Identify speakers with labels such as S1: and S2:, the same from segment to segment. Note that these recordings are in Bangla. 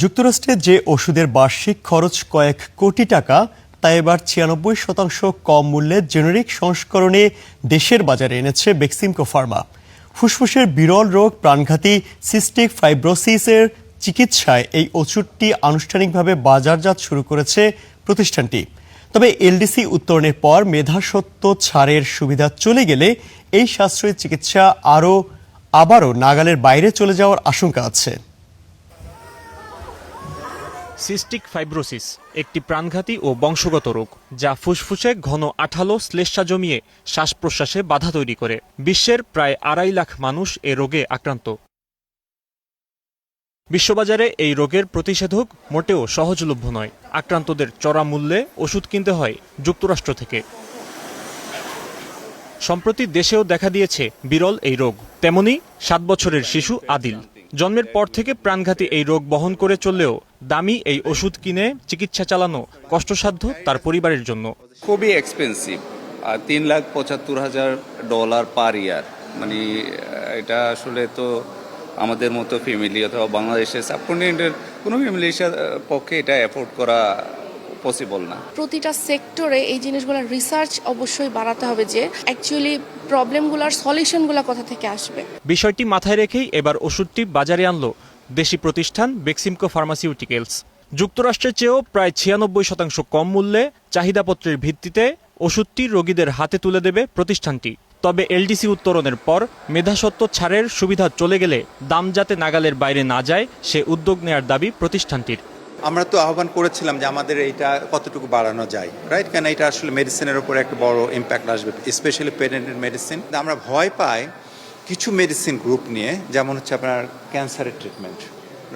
S1: যুক্তরাষ্ট্রে যে ওষুধের বার্ষিক খরচ কয়েক কোটি টাকা তা এবার ৯৬% কম মূল্যে জেনেরিক সংস্করণে দেশের বাজারে এনেছে বেক্সিমকো ফার্মা। ফুসফুসের বিরল রোগ প্রাণঘাতী সিস্টিক ফাইব্রোসিসের চিকিৎসায় এই ওষুধটি আনুষ্ঠানিকভাবে বাজারজাত শুরু করেছে প্রতিষ্ঠানটি। তবে এলডিসি উত্তরণের পর মেধাস্বত্ব ছাড়ের সুবিধা চলে গেলে এই সাশ্রয়ী চিকিৎসা আবারও নাগালের বাইরে চলে যাওয়ার আশঙ্কা আছে।
S2: সিস্টিক ফাইব্রোসিস একটি প্রাণঘাতী ও বংশগত রোগ যা ফুসফুসে ঘন আঠালো শ্লেষ্মা জমিয়ে শ্বাস প্রশ্বাসে বাধা তৈরি করে। বিশ্বের প্রায় ২.৫ লাখ মানুষ এ রোগে আক্রান্ত। বিশ্ববাজারে এই রোগের প্রতিষেধক মোটেও সহজলভ্য নয়। আক্রান্তদের চড়া মূল্যে ওষুধ কিনতে হয় যুক্তরাষ্ট্র থেকে। সম্প্রতি দেশেও দেখা দিয়েছে বিরল এই রোগ। তেমনি ৭ বছরের শিশু আদিল জন্মের পর থেকে প্রাণঘাতী এই রোগ বহন করে চললেও দামি এই ওষুধ কিনে চিকিৎসা চালানো কষ্টসাধ্য তার পরিবারের জন্য।
S3: খুবই এক্সপেন্সিভ, $3,৭৫,০০০ পার ইয়ার। মানে এটা আসলে তো আমাদের মতো ফ্যামিলি অথবা বাংলাদেশের সাবকন্টিনেন্টের কোনো ফ্যামিলির পক্ষে এটা অ্যাফোর্ড করা পসিবল না।
S4: প্রতিটা সেক্টরে এই জিনিসগুলোর রিসার্চ অবশ্যই বাড়াতে হবে যে অ্যাকচুয়ালি প্রবলেমগুলোর সলিউশনগুলো কোথা থেকে আসবে।
S2: বিষয়টি মাথায় রেখেই এবার ওষুধটি বাজারে আনলো দেশি প্রতিষ্ঠান বেক্সিমকো ফার্মাসিউটিক্যালস। যুক্তরাষ্ট্রের চেয়েও প্রায় ৯৬% কম মূল্যে চাহিদাপত্রের ভিত্তিতে ওষুধটি রোগীদের হাতে তুলে দেবে প্রতিষ্ঠানটি। তবে এলডিসি উত্তরণের পর মেধাস্বত্ব ছাড়ের সুবিধা চলে গেলে দাম যাতে নাগালের বাইরে না যায় সে উদ্যোগ নেয়ার দাবি প্রতিষ্ঠানটির।
S5: আমরা তো আহ্বান করেছিলাম যে আমাদের এইটা কতটুকু বাড়ানো যায়, রাইট? কারণ এটা আসলে মেডিসিনের উপর একটা বড় ইম্প্যাক্ট আসবে, স্পেশালি পেটেন্টেড মেডিসিন। আমরা ভয় পাই কিছু মেডিসিন গ্রুপ নিয়ে, যেমন হচ্ছে আপনার ক্যান্সারের ট্রিটমেন্ট,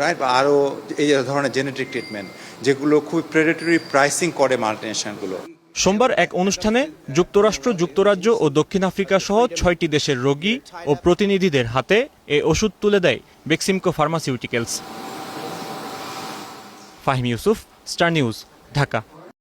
S5: রাইট, বা আরও এই ধরনের জেনেটিক ট্রিটমেন্ট, যেগুলো খুব প্রেডেটরি প্রাইসিং করে মাল্টিনেশনালগুলো।
S2: সোমবার এক অনুষ্ঠানে যুক্তরাষ্ট্র, যুক্তরাজ্য ও দক্ষিণ আফ্রিকা সহ ৬টি দেশের রোগী ও প্রতিনিধিদের হাতে এ ওষুধ তুলে দেয় Beximco pharmaceuticals. Fahim Yusuf, star news, Dhaka.